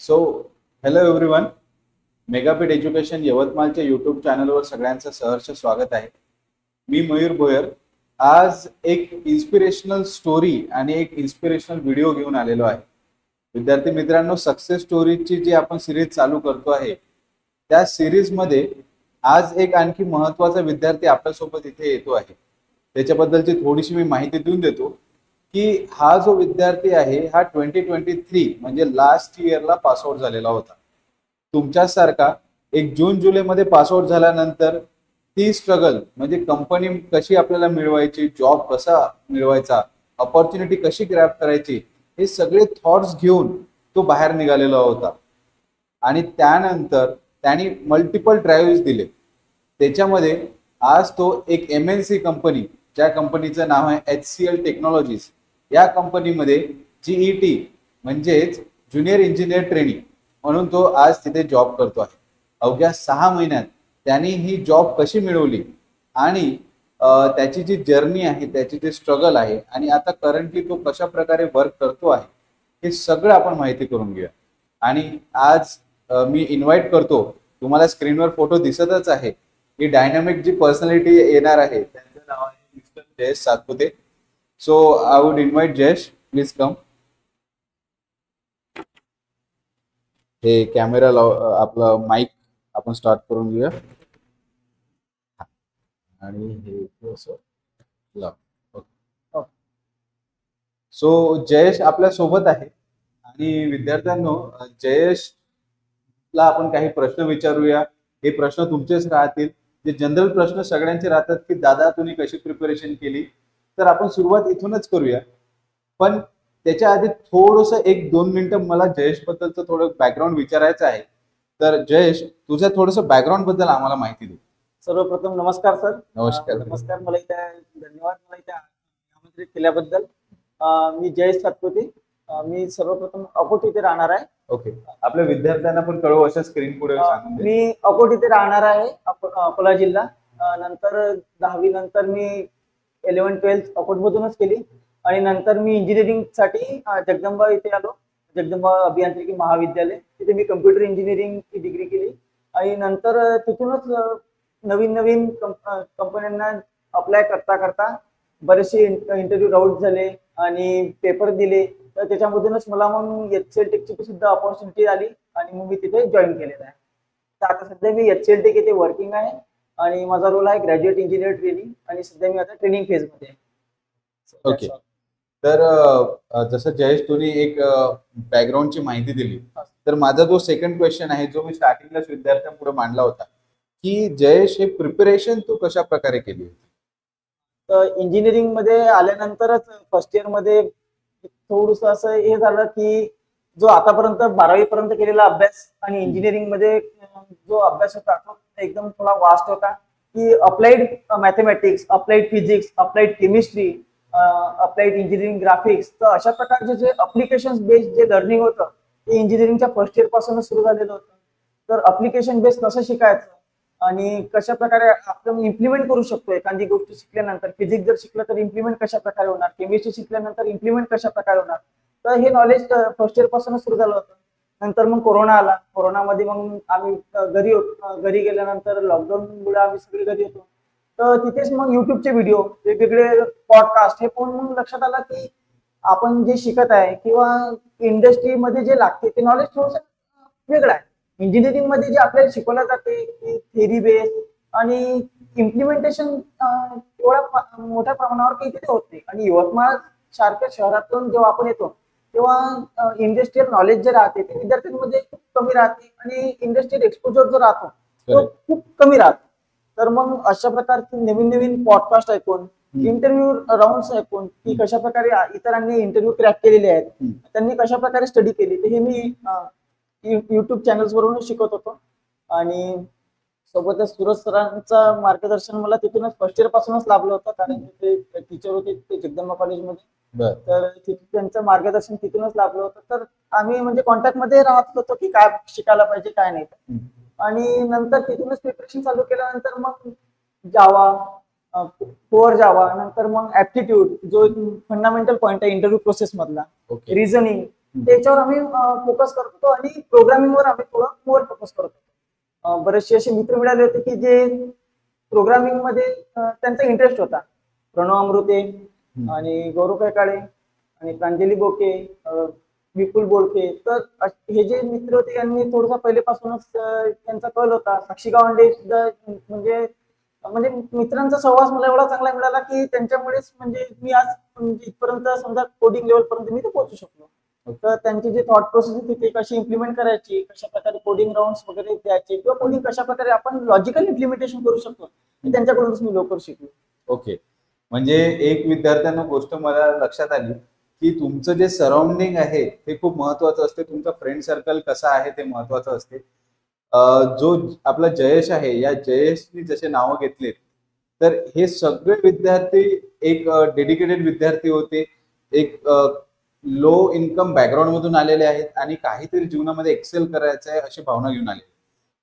So hello everyone, मेगापीठ education यवतमाळच्या YouTube चॅनलवर सगळ्यांचं सहर्ष स्वागत आहे. मी मयूर भोयर. आज एक इन्स्पिरेशनल स्टोरी आणि एक इन्स्पिरेशनल व्हिडिओ घेऊन आलेलो आहे. विद्यार्थी मित्रांनो, सक्सेस स्टोरीची जी आपण सिरीज चालू करतो आहे त्या सिरीजमध्ये आज एक आणखी महत्त्वाचा विद्यार्थी आपल्यासोबत इथे येतो आहे. त्याच्याबद्दलची थोडीशी मी माहिती देऊन देतो की हा जो विद्यार्थी आहे हा 2023 म्हणजे लास्ट इयरला पासआउट झालेला होता. तुमच्यासारखा एक जून जुलैमध्ये पासआउट झाल्यानंतर ती स्ट्रगल म्हणजे कंपनी कशी आपल्याला मिळवायची, जॉब कसा मिळवायचा, अपॉर्च्युनिटी कशी ग्रॅब करायची, हे सगळे थॉट्स घेऊन तो बाहेर निघालेला होता. आणि त्यानंतर त्यांनी मल्टिपल ड्राईव्ह दिले. त्याच्यामध्ये आज तो एक MNC कंपनी, ज्या कंपनीचं नाव आहे HCL टेक्नॉलॉजीज, या कंपनीमध्ये GET म्हणजेच ज्युनियर इंजिनियर ट्रेनिंग म्हणून तो आज तिथे जॉब करतो आहे. अवघ्या 6 महिन्यात त्यांनी ही जॉब कशी मिळवली आणि त्याची जी जर्नी आहे, त्याची जी स्ट्रगल आहे आणि आता करंटली तो कशा प्रकारे वर्क करतो आहे, हे सगळं आपण माहिती करून घेऊया. आणि आज मी इन्व्हाइट करतो, तुम्हाला स्क्रीनवर फोटो दिसतच आहे, ही डायनामिक जी पर्सनॅलिटी येणार आहे त्यांचं नाव आहे mister Jayesh Satpute. So I would invite Jayesh, please come. हे कॅमेरा आपलं माईक आपण स्टार्ट करून घेऊया आणि हे असं लाव. सो जयेश आपल्या सोबत आहे आणि विद्यार्थ्यांनो, जयेशला आपण काही प्रश्न विचारूया. हे प्रश्न तुमचेच राहतील, जे जनरल प्रश्न सगळ्यांचे राहतात की दादा तुम्ही कशी प्रिपरेशन केली. तर आपण सुरुवात इथूनच करूया. पण त्याच्या आधी थोडस 1-2 मिनिटं मला जयेश बद्दलचं थोडं बॅकग्राऊंड विचारायचं आहे. तर जयेश, तुझ्या थोडस बॅकग्राऊंड बद्दल आम्हाला माहिती दे. सर्वप्रथम नमस्कार सर. नमस्कार. नमस्कार. मला इथे धन्यवाद मला इथे आमंत्रित केल्याबद्दल. मी जयेश सातपुते. मी सर्वप्रथम अकोट इथे राहणार आहे. ओके, आपल्या विद्यार्थ्यांना पण कळव अशा स्क्रीन पुढे सांगून दे. मी अकोट इथे राहणार आहे, अकोला जिल्हा. नंतर 10वी नंतर मी 11-12 अकोट मधूनच केली आणि नंतर मी इंजिनिअरिंग साठी जगदंबा इथे आलो. जगदंबा अभियांत्रिकी महाविद्यालय, तिथे मी कम्प्युटर इंजिनिअरिंग ची डिग्री केली आणि नंतर तिथूनच नवीन कंपन्यांना अप्लाय करता करता बरेचसे इंटरव्ह्यू राऊंड झाले आणि पेपर दिले. तर त्याच्यामधूनच मला मग HCL टेकची सुद्धा अपॉर्च्युनिटी आली आणि मग मी तिथे जॉईन केलेलं आहे. तर आता सध्या मी HCL टेक इथे वर्किंग आहे आणि माझा रोल आहे ग्रॅज्युएट इंजिनियर ट्रेनिंग आणि सध्या मी आता ट्रेनिंग फेज मध्ये आहे. ओके, तर जसं जयेश तुम्ही एक बॅकग्राऊंडची माहिती दिली, तर माझा जो सेकंड क्वेश्चन आहे, जो मी स्टार्टिंगलाच विद्यार्थ्यांपुढे मांडला होता, की जयेश हे प्रिपरेशन तू कशा प्रकारे केली होती. तर इंजिनिअरिंग मध्ये आल्यानंतरच फर्स्ट इयर मध्ये थोडस असं हे झालं की जो आतापर्यंत 12वी पर्यंत केलेला अभ्यास आणि इंजिनिअरिंग मध्ये जो अभ्यास होता तो एकदम थोडा वास्ट होता. की applied mathematics, applied physics, applied chemistry, applied engineering graphics, तर अशा प्रकारचे जे अप्लिकेशन बेस्ड जे लर्निंग होतं ते इंजिनिअरिंगच्या फर्स्ट इयर पासूनच सुरू झालेलं होतं. तर अप्लिकेशन बेस्ड कसं शिकायचं आणि कशा प्रकारे आपण इम्प्लिमेंट करू शकतो एखादी गोष्ट शिकल्यानंतर. फिजिक्स जर शिकलं तर इम्प्लिमेंट कशा प्रकारे होणार, केमिस्ट्री शिकल्यानंतर इम्प्लिमेंट कशा प्रकारे होणार, तर हे नॉलेज फर्स्ट इयर पासूनच सुरू झालं होतं. नंतर मग कोरोना आला. कोरोनामध्ये मग आम्ही घरी गेल्यानंतर लॉकडाऊनमुळे आम्ही सगळे घरी होतो. तर तिथेच मग युट्यूबचे व्हिडिओ, वेगवेगळे पॉडकास्ट हे पाहून मग लक्षात आलं की आपण जे शिकत आहे किंवा इंडस्ट्रीमध्ये जे लागते ते नॉलेज थोडंसं वेगळं आहे. इंजिनिअरिंग मध्ये जे आपल्याला शिकवलं जाते की थेरी बेस आणि इम्प्लिमेंटेशन एवढ्या मोठ्या प्रमाणावर काही तिथे होत नाही. आणि यवतमाळ सारख्या शहरातून जेव्हा आपण येतो तेव्हा इंडस्ट्रियल नॉलेज जे राहते ते विद्यार्थ्यांमध्ये खूप कमी राहते आणि इंडस्ट्रियल एक्सपोजर जो राहतो तो खूप कमी राहतो. तर मग अशा प्रकारचे नवीन पॉडकास्ट ऐकून, इंटरव्ह्यू राऊंड्स ऐकून की कशा प्रकारे इतरांनी इंटरव्ह्यू क्रॅक केलेले आहेत, त्यांनी कशा प्रकारे स्टडी केली, तर हे मी युट्यूब चॅनल्स वरूनच शिकत होतो. आणि सोबतच सूरज सरांचं मार्गदर्शन मला तिथूनच फर्स्ट इयर पासूनच लाभलं होतं, कारण ते टीचर होते ते जगदंबा कॉलेजमध्ये. तर त्यांचं मार्गदर्शन तिथूनच लाभलं होतं. तर आम्ही म्हणजे कॉन्टॅक्ट मध्ये राहत होतो की काय शिकायला पाहिजे काय नाही. आणि नंतर तिथूनच प्रिपरेशन चालू केल्यानंतर मग जावा, कोर जावा, नंतर मग ऍप्टिट्यूड जो एक फंडामेंटल पॉइंट आहे इंटरव्ह्यू प्रोसेस मधला, रिझनिंग, त्याच्यावर आम्ही फोकस करत होतो आणि प्रोग्रामिंगवर आम्ही थोडं मोर फोकस करत होतो. बरेचसे असे मित्र मिळाले होते की जे प्रोग्रामिंग मध्ये त्यांचा इंटरेस्ट होता. प्रणव अमृते आणि गौरव कैकाळे आणि प्रांजली बोके, विपुल बोलके. तर हे जे मित्र होते यांनी थोडासा पहिलेपासूनच त्यांचा कल होता. साक्षी गावंडे सुद्धा म्हणजे म्हणजे मित्रांचा सहवास मला एवढा चांगला मिळाला की त्यांच्यामुळेच म्हणजे मी आज इथपर्यंत समजा कोडिंग लेवल पर्यंत मी पोहोचू शकलो. तर त्यांची जी थॉट प्रोसेस होती ती कशी इम्प्लिमेंट करायची, कशा प्रकारे कोडिंग राऊंड्स वगैरे द्यायचे किंवा कोडिंग कशा प्रकारे आपण लॉजिकल इम्प्लिमेंटेशन करू शकतो त्यांच्याकडूनच मी लवकर शिकलो. ओके, म्हणजे एक विद्यार्थ्यांना गोष्ट मला लक्षात आली की तुमचं जे सराउंडिंग आहे ते खूप महत्वाचं असते. तुमचा फ्रेंड सर्कल कसा आहे ते महत्वाचं असते. जो आपला जयेश आहे, या जयेशनी जसे नावं घेतलेत तर हे सगळे विद्यार्थी एक डेडिकेटेड विद्यार्थी होते. एक लो इन्कम बॅकग्राऊंड मधून आलेले आहेत आणि काहीतरी जीवनामध्ये एक्सेल करायचं आहे अशी भावना घेऊन आले.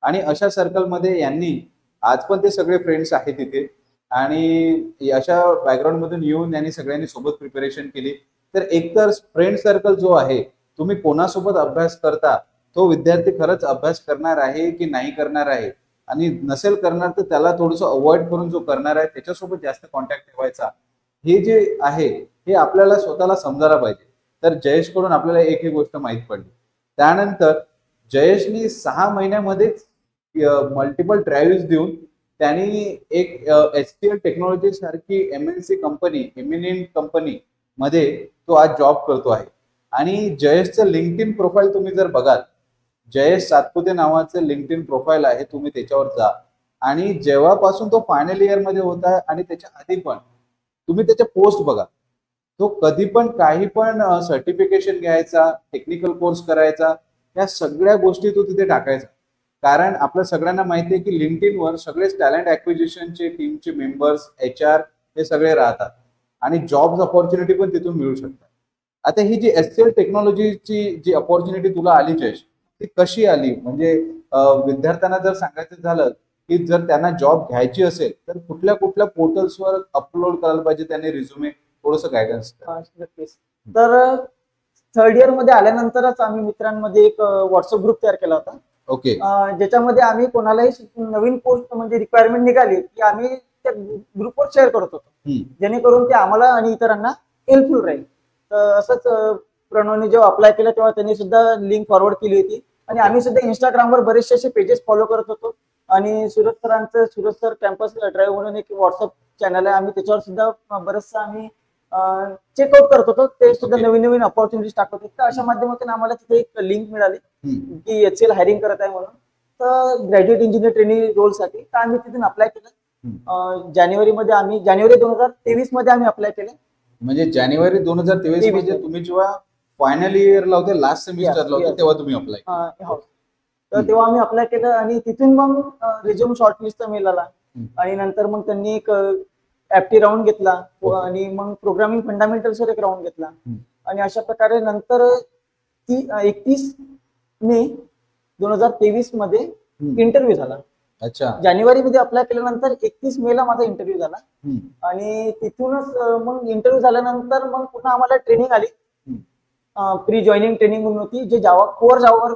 आणि अशा सर्कलमध्ये यांनी आज पण ते सगळे फ्रेंड्स आहेत तिथे आणि अशा बॅकग्राऊंड मधून येऊन यांनी सगळ्यांनी सोबत प्रिपरेशन केली. तर एकतर फ्रेंड सर्कल जो आहे, तुम्ही कोणासोबत अभ्यास करता तो विद्यार्थी खरंच अभ्यास करणार आहे की नाही करणार आहे, आणि नसेल करणार तर त्याला थोडंसं अवॉइड करून जो करणार आहे त्याच्यासोबत जास्त कॉन्टॅक्ट ठेवायचा. हे जे आहे हे आपल्याला स्वतःला समजायला पाहिजे. तर जयेश कडून आपल्याला एक गोष्ट माहित पडली. त्यानंतर जयेशनी 6 महिन्यामध्येच मल्टिपल ड्राईव्ह देऊन त्यांनी एक HCL टेक्नॉलॉजी सारखी MNC कंपनी, एमिनेंट कंपनी मध्ये तो आज जॉब करतो आहे. आणि जयेशचं लिंक्डइन प्रोफाईल तुम्ही जर बघाल, जयेश सातपुते नावाचं लिंक्डइन प्रोफाईल आहे, तुम्ही त्याच्यावर जा. आणि जेव्हापासून तो फायनल इयर मध्ये होता आणि त्याच्या आधी पण तुम्ही त्याच्या पोस्ट बघा, तो कधी पण काही पण सर्टिफिकेशन घ्यायचा, टेक्निकल कोर्स करायचा, या सगळ्या गोष्टी तो तिथे टाकायचा. कारण आपल्या सगळ्यांना माहिती आहे की लिंक्डइनवर सगळेच टॅलेंट ऍक्विजिशनचे टीमचे मेंबर्स, HR हे सगळे राहतात आणि जॉब्स अपॉर्च्युनिटी पण तिथून मिळू शकतात. आता ही जी HCL टेक्नॉलॉजीची जी अपॉर्च्युनिटी तुला आली जयेश, ती कशी आली? म्हणजे विद्यार्थ्यांना जर सांगायचं झालं की जर त्यांना जॉब घ्यायची असेल तर कुठल्या कुठल्या पोर्टल्सवर अपलोड करायला पाहिजे त्यांनी रिझ्युमे, थोडंसं गायडन्स. तर थर्ड इयर मध्ये आल्यानंतरच आम्ही मित्रांमध्ये एक व्हॉट्सअप ग्रुप तयार केला होता. ओके. ज्याच्यामध्ये आम्ही कोणालाही नवीन पोस्ट म्हणजे रिक्वायरमेंट निघाली की आम्ही त्या ग्रुपवर शेअर करत होतो, जेणेकरून ते आम्हाला आणि इतरांना हेल्पफुल राहील. तर असंच प्रणवने जेव्हा अप्लाय केलं तेव्हा त्यांनी सुद्धा लिंक फॉरवर्ड केली होती आणि आम्ही सुद्धा इंस्टाग्रामवर बरेचसे असे पेजेस फॉलो करत होतो. आणि सुरज सरांचं सुरज सर कॅम्पस ड्राईव्ह म्हणून एक व्हॉट्सअप चॅनल आहे, आम्ही त्याच्यावर सुद्धा बरंचसं आम्ही चेकआउट करत होतो. ते सुद्धा नवीन नवीन अपॉर्च्युनिटीज टाकत होते. तर अशा माध्यमातून आम्हाला तिथे एक लिंक मिळाली की HCL हायरिंग करत आहे म्हणून, तर ग्रॅज्युएट इंजिनियर ट्रेनिंग रोलसाठी. तर आम्ही तिथून अप्लाय केलं. जानेवारीमध्ये आम्ही जानेवारी 2023 मध्ये आम्ही अप्लाय केलं. म्हणजे जानेवारी 2023 मध्ये तुम्ही जेव्हा फायनल इयरला होते, लास्ट सेमिस्टरला होते, तेव्हा तुम्ही अप्लाय केलं. तर तेव्हा आम्ही अप्लाय केलं आणि तिथून मग रिझ्यूम शॉर्टलिस्टचा मेल आला आणि नंतर मग त्यांनी एक ऍप्टी राऊंड घेतला आणि मग प्रोग्रामिंग फंडामेंटल्सवर एक राऊंड घेतला. आणि अशा प्रकारे नंतर 31 मे 2023 मध्ये इंटरव्ह्यू झाला. अच्छा. जानेवारी मध्ये अप्लाय केल्यानंतर 31 मे ला माझा इंटरव्ह्यू झाला. आणि तिथूनच मग इंटरव्ह्यू झाल्यानंतर मग पुन्हा आम्हाला ट्रेनिंग आली. प्री जॉईनिंग ट्रेनिंग म्हणून होती, जे कोर जावावर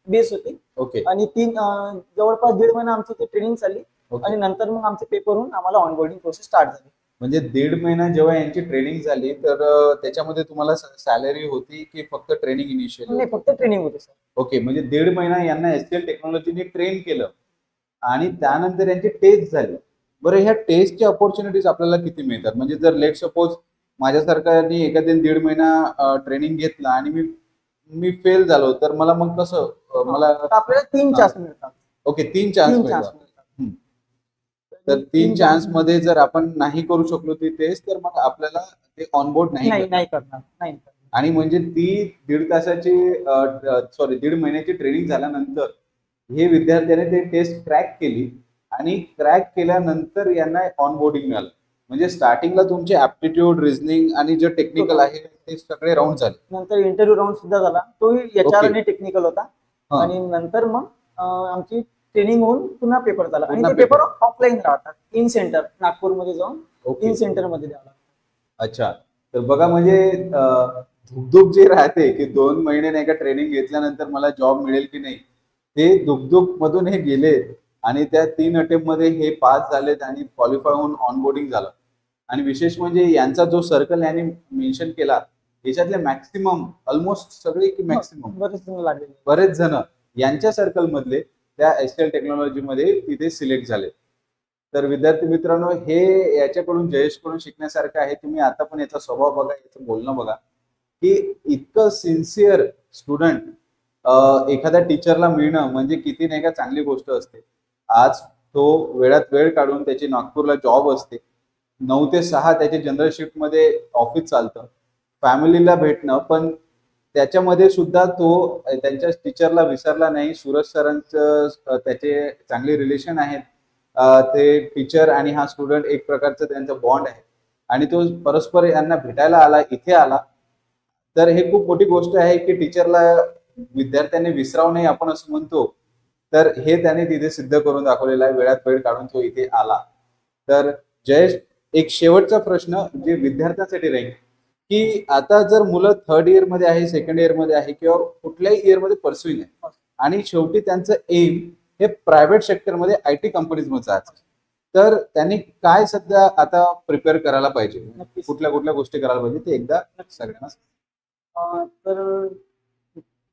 बेस होती. ओके. आणि जवळपास 1.5 महिना आमची ती ट्रेनिंग चालली. आणि नंतर मग आमचे पेपर होऊन आम्हाला ऑनबोर्डिंग प्रोसेस स्टार्ट झाली. म्हणजे 1.5 महिना जेव्हा यांची ट्रेनिंग झाली तर त्याच्यामध्ये तुम्हाला सॅलरी होती की फक्त ट्रेनिंग इनिशियल? नाही, फक्त ट्रेनिंग होती सर. ओके. म्हणजे 1.5 महिना यांना HCL टेक्नॉलॉजीने ट्रेन केलं आणि त्यानंतर यांची टेस्ट झाली. बरं, ह्या टेस्टची अपॉर्च्युनिटीज आपल्याला किती मिळतात? म्हणजे जर लेट सपोज माझ्यासारख्यानी एखाद्या 1.5 महिना ट्रेनिंग घेतलं आणि मी फेल झालो तर मला मग कसं? मला आपल्याला 3 चान्स मिळतात. ओके, 3 चान्स मिळतात. तर 3 चान्स मध्ये जर आपण नाही करू शकलो ती टेस्ट तर मग आपल्याला ते ऑनबोर्ड नाही करणार. आणि म्हणजे ती 1.5 महिन्याची ट्रेनिंग झाल्यानंतर हे विद्यार्थ्याने ते टेस्ट क्रॅक केली आणि क्रॅक केल्यानंतर यांना ऑनबोर्डिंग मिळालं. म्हणजे स्टार्टिंगला तुमचे ऍप्टिट्यूड, रिझनिंग आणि जे टेक्निकल आहे ते सगळे राऊंड झाले. नंतर इंटरव्ह्यू राऊंड सुद्धा झाला, तोही HR आणि टेक्निकल होता. आणि नंतर मग आमची ट्रेनिंग होऊन पुन्हा पेपर झाला. आणि ते पेपर ऑफलाईन राहतात, इन सेंटर नागपूरमध्ये जाऊन इन सेंटर मध्ये द्यावं लागतं. अच्छा. तर बघा, म्हणजे धुकधुक जी राहते की 2 महिने नाही का ट्रेनिंग घेतल्यानंतर मला जॉब मिळेल की नाही, ते धुकधुक मधून हे गेले आणि त्या 3 अटेम्प्ट मध्ये हे पास झालेत आणि क्वालिफाय होऊन ऑनबोर्डिंग झालं. आणि विशेष म्हणजे यांचा जो सर्कल यांनी मेन्शन केला याच्यातले मॅक्सिमम ऑलमोस्ट सगळे की मॅक्सिमम बरेच जण लागले. बरेच जण यांच्या सर्कल मधले त्या एसटीएल टेक्नॉलॉजी मध्ये तिथे सिलेक्ट झाले. तर विद्यार्थी मित्रांनो, हे याच्याकडून जयेशकडून शिकण्यासारखं आहे. तुम्ही आता पण याचा स्वभाव बघा, याचं बोलणं बघा की इतकं सिन्सिअर स्टुडंट एखाद्या टीचरला मिळणं म्हणजे किती नाही का चांगली गोष्ट असते. आज तो वेळात वेळ काढून त्याची नागपूरला जॉब असते, 9 ते 6 त्याचे जनरल शिफ्ट मध्ये ऑफिस चालतं, फॅमिलीला भेटणं, पण त्याच्यामध्ये सुद्धा तो त्यांच्या टीचरला विसरला नाही. सूरज सरांचं त्याचे चांगले रिलेशन आहेत. ते टीचर आणि हा स्टुडंट एक प्रकारचं त्यांचं बॉन्ड आहे आणि तो परस्पर यांना भेटायला आला, इथे आला. तर हे खूप मोठी गोष्ट आहे की टीचरला विद्यार्थ्यांनी विसराव नाही आपण असं म्हणतो, तर हे त्याने तिथे सिद्ध करून दाखवलेलं आहे. वेळात वेळ काढून तो इथे आला. तर जयेश, एक शेवटचा प्रश्न जे विद्यार्थ्यांसाठी राहील की आता जर मुलं 3rd इयर मध्ये आहे, 2nd इयर मध्ये आहे किंवा कुठल्याही इयर मध्ये परस्युइंग आहे आणि शेवटी त्यांचं एम हे प्रायव्हेट सेक्टरमध्ये IT कंपनीजमध्ये जायचं, तर त्यांनी काय सध्या आता प्रिपेअर करायला पाहिजे, कुठल्या कुठल्या गोष्टी करायला पाहिजे ते एकदा सगळ्यांना तर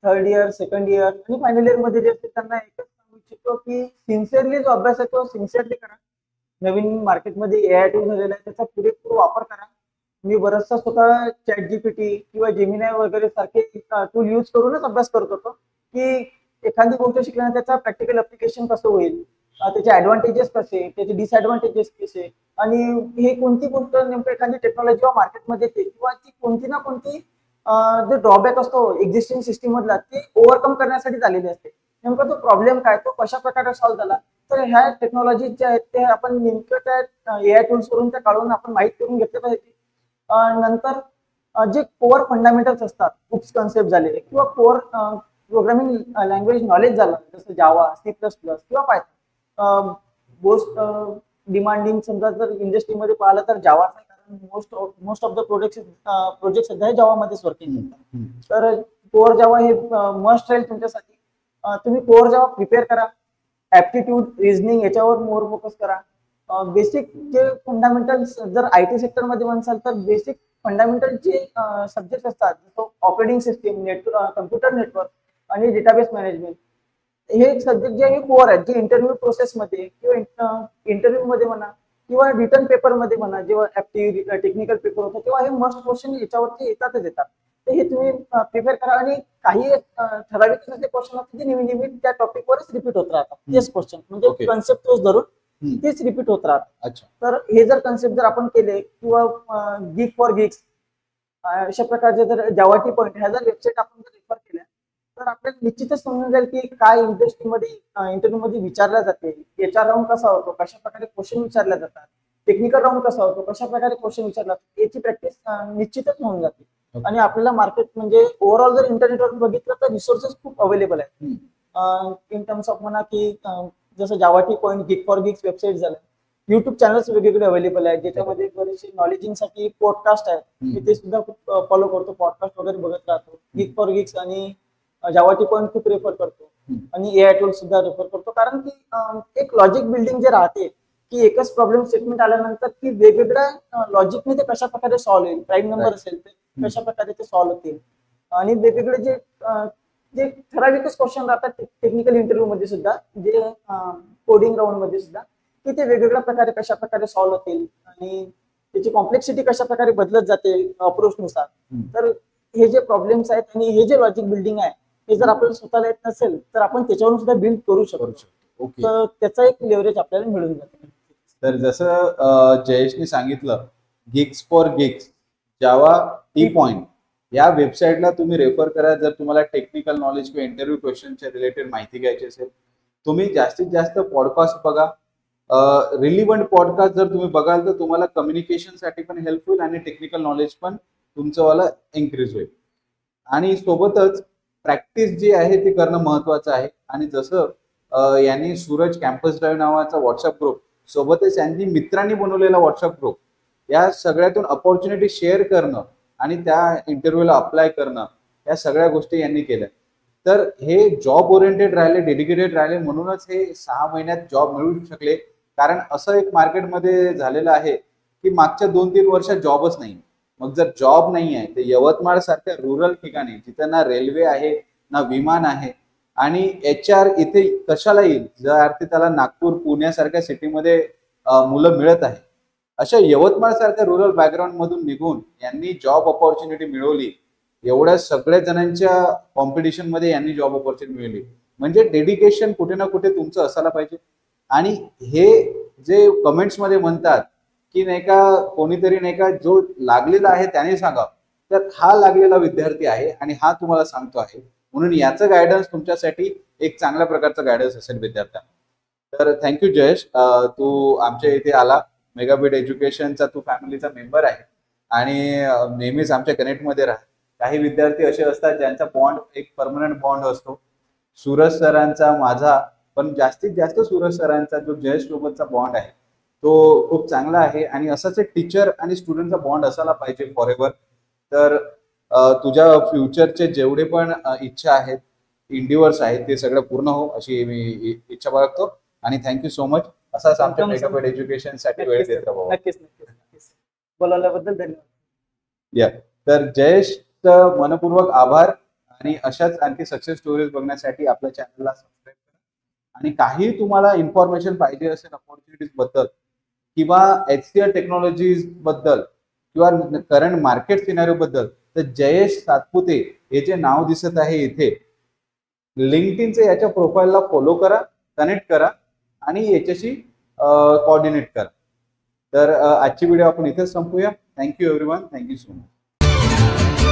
3rd इयर, 2nd इयर आणि फायनल इयर मध्ये जे असते त्यांना एकच सांगू इच्छितो की सिन्सिअरली जो अभ्यास आहे तो सिन्सिअरली करा. नवीन मार्केटमध्ये AI टूल झालेला आहे, त्याचा पुरेपूर वापर करा. मी बराचसा स्वतः ChatGPT किंवा जेमिनाय वगैरे सारखे टूल यूज करूनच अभ्यास करत होतो की एखादी गोष्ट शिकल्यानंतर त्याचा प्रॅक्टिकल ऍप्लिकेशन कसं होईल, त्याचे ऍडव्हान्टेजेस कसे, त्याचे डिसएडव्हान्टेजेस कसे, आणि हे कोणती गोष्ट नेमकं एखादी टेक्नॉलॉजी मार्केटमध्ये येते किंवा ती कोणती ना कोणती जे ड्रॉबॅक असतो एक्झिस्टिंग सिस्टीम मधला ते ओव्हरकम करण्यासाठी झालेली असते. नेमका तो प्रॉब्लेम काय, तो कशा प्रकारे सॉल्व्ह झाला, तर ह्या टेक्नॉलॉजी ज्या आहेत ते आपण नेमकं त्या AI टूल्स वरून त्या काढून आपण माहीत करून घेतलं पाहिजे. नंतर जे कोअर फंडामेंटल्स असतात, कुक्स कन्सेप्ट झाले किंवा कोअर प्रोग्रामिंग लँग्वेज नॉलेज झालं, जसं जावा, C++ किंवा पायथन. मोस्ट डिमांडिंग समजा जर इंडस्ट्रीमध्ये पाहिलं तर जावा आहे, कारण मोस्ट ऑफ द प्रोजेक्ट सध्या जावामध्येच वर्किंग करतात. तर कोअर जावा हे मस्ट राहील तुमच्यासाठी. तुम्ही कोअर जावा प्रिपेअर करा. ऍप्टिट्यूड, रिझनिंग याच्यावर मोर फोकस करा. बेसिक जे फंडामेंटल्स जर IT सेक्टरमध्ये म्हणसाल तर बेसिक फंडामेंटल जे सब्जेक्ट असतात, जसं ऑपरेटिंग सिस्टीम, कम्प्युटर नेटवर्क आणि डेटाबेस मॅनेजमेंट, हे सब्जेक्ट जे कोअर आहेत, जे इंटरव्ह्यू प्रोसेसमध्ये किंवा इंटरव्ह्यू मध्ये म्हणा किंवा रिटर्न पेपर मध्ये म्हणा, जेव्हा टेक्निकल पेपर होता तेव्हा हे मस्ट क्वेश्चन याच्यावरती येतातच येतात. तर हे तुम्ही प्रिपेअर करा. आणि काही ठराविक असे क्वेश्चन असतात जे नेहमी नेहमी त्या टॉपिकवरच रिपीट होत राहतात. तेच क्वेश्चन म्हणजे कन्सेप्ट तोच धरून तेच रिपीट होत राहतात. तर हे जर कन्सेप्ट जर आपण केले किंवा गीक फॉर गिक्स अशा प्रकारचे जर जावाटी पॉइंट ह्या जर वेबसाईट आपण जर रेफर केल्या तर आपल्याला निश्चितच समजून जाईल की काय इंटरव्ह्यू मध्ये विचारल्या जाते, याचा राऊंड कसा होतो, कशा प्रकारे क्वेश्चन विचारल्या जातात, टेक्निकल राऊंड कसा होतो, कशा प्रकारे क्वेश्चन विचारला जातो, याची प्रॅक्टिस निश्चितच होऊन जाते. आणि आपल्याला मार्केट म्हणजे ओव्हरऑल जर इंटरनेटवर बघितलं तर रिसोर्सेस खूप अवेलेबल आहेत. इन टर्म्स ऑफ म्हणा की जसं जावाटी पॉइंट, गिक फॉर गिक्स वेबसाईट झालं, युट्यूब चॅनल्स वेगवेगळे अवेलेबल आहेत ज्याच्यामध्ये बरेचसे नॉलेजिंगसाठी पॉडकास्ट आहेत. मी ते सुद्धा खूप फॉलो करतो, पॉडकास्ट वगैरे बघत राहतो. गिक फॉर गिक्स आणि जावाटी पॉइंट खूप रेफर करतो आणि AI टूल सुद्धा रेफर करतो. कारण की एक लॉजिक बिल्डिंग जे राहते की एकच प्रॉब्लेम स्टेटमेंट आल्यानंतर की वेगवेगळ्या लॉजिकने ते कशा प्रकारे सॉल्व्ह होईल, प्राईम नंबर असेल तर कशा प्रकारे ते सॉल्व्ह होतील, आणि वेगवेगळे जे ठराविकच क्वेश्चन राहतात टेक्निकल इंटरव्ह्यू मध्ये सुद्धा, जे कोडिंग राऊंड मध्ये सुद्धा, की ते वेगवेगळ्या प्रकारे कशा प्रकारे सॉल्व्ह होतील आणि त्याची कॉम्प्लेक्सिटी कशा प्रकारे बदलत जाते अप्रोच नुसार. तर हे जे प्रॉब्लेम्स आहेत आणि हे जे लॉजिक बिल्डिंग आहे हे जर आपल्याला स्वतःला येत नसेल तर आपण त्याच्यावरून सुद्धा बिल्ड करू शकतो. तर त्याचा एक लेव्हरेज आपल्याला मिळून जाते. तर जसं जयेशने सांगितलं, geeks for geeks, Java T point या वेबसाईटला तुम्ही रेफर करा जर तुम्हाला टेक्निकल नॉलेज किंवा इंटरव्ह्यू क्वेश्चनच्या रिलेटेड माहिती घ्यायची असेल. तुम्ही जास्तीत जास्त पॉडकास्ट बघा. रिलिव्हंट पॉडकास्ट जर तुम्ही बघाल तर तुम्हाला कम्युनिकेशनसाठी पण हेल्प होईल आणि टेक्निकल नॉलेज पण तुमचं वाला इन्क्रीज होईल. आणि सोबतच प्रॅक्टिस जी आहे ती करणं महत्वाचं आहे. आणि जसं यांनी सूरज कॅम्पस ड्राईव्ह नावाचा व्हॉट्सअप ग्रुप, सोबतच यांनी मित्रांनी बनवलेला व्हॉट्सअप ग्रुप, या सगळ्यातून अपॉर्च्युनिटी शेअर करणं आणि त्या इंटरव्ह्यूला अप्लाय करणं, या सगळ्या गोष्टी यांनी केल्या. तर हे जॉब ओरिएंटेड राहिले, डेडिकेटेड राहिले, म्हणूनच हे 6 महिन्यात जॉब मिळू शकले. कारण असं एक मार्केटमध्ये झालेलं आहे की मागच्या 2-3 वर्षात जॉबच नाही. मग जर जॉब नाही आहे, तर यवतमाळ सारख्या रुरल ठिकाणी जिथे ना रेल्वे आहे, ना विमान आहे, आणि HR इथे कशाला येईल जर अर्थी त्याला नागपूर, पुण्यासारख्या सिटीमध्ये मुलं मिळत आहे. अशा यवतमाळ सारख्या रुरल बॅकग्राऊंड मधून निघून यांनी जॉब ऑपॉर्च्युनिटी मिळवली. एवढ्या सगळ्या जणांच्या कॉम्पिटिशन मध्ये यांनी जॉब ऑपॉर्च्युनिटी मिळवली. म्हणजे डेडिकेशन कुठे ना कुठे तुमचं असायला पाहिजे. आणि हे जे कमेंट्स मध्ये म्हणतात की नाही का कोणीतरी नाही का जो लागलेला आहे त्याने सांगा, तर हा लागलेला विद्यार्थी आहे आणि हा तुम्हाला सांगतो आहे, म्हणून याचं गायडन्स तुमच्यासाठी एक चांगल्या प्रकारचं गायडन्स असेल विद्यार्थ्यांना. तर थँक्यू जयेश, तू आमच्या इथे आला. मेगाबीट एज्युकेशनचा तू फॅमिलीचा मेंबर आहे आणि नेहमीच आमच्या कनेक्टमध्ये राहा. काही विद्यार्थी असे असतात ज्यांचा बॉन्ड एक परमनंट बॉन्ड असतो. सूरज सरांचा, माझा, पण जास्तीत जास्त सूरज सरांचा जो जयेश सोबतचा बॉन्ड आहे तो खूप चांगला आहे आणि असाच एक टीचर आणि स्टुडंटचा बॉन्ड असायला पाहिजे फॉर एव्हर. तर तुझ्या फ्युचरचे जेवढे पण इच्छा आहेत, इंडिवर्स आहेत, ते सगळं पूर्ण हो अशी मी इच्छा बाळगतो. आणि थँक्यू सो मच. असाच आमच्या मेगाबीट एज्युकेशन साठी वेळ देत राहा. नक्कीच नक्कीच नक्कीच बोलवल्याबद्दल धन्यवाद. या तर जयेश मनपूर्वक आभार. आणि अशाच आणखी सक्सेस स्टोरीज बघण्यासाठी आपल्या चॅनलला सबस्क्राईब करा. आणि काही तुम्हाला इन्फॉर्मेशन पाहिजे असेल अपॉर्च्युनिटीज बद्दल किंवा HCL टेक्नॉलॉजीज बद्दल किंवा करंट मार्केट सिनारिओ बद्दल, तर जयेश सातपुते हे जे नाव दिसत आहे इथे, लिंक्डइनचे याच्या प्रोफाईलला फॉलो करा, कनेक्ट करा आणि याच्याशी कोऑर्डिनेट करा. तर आजची व्हिडिओ आपण इथेच संपूया. Thank you everyone. Thank you so much.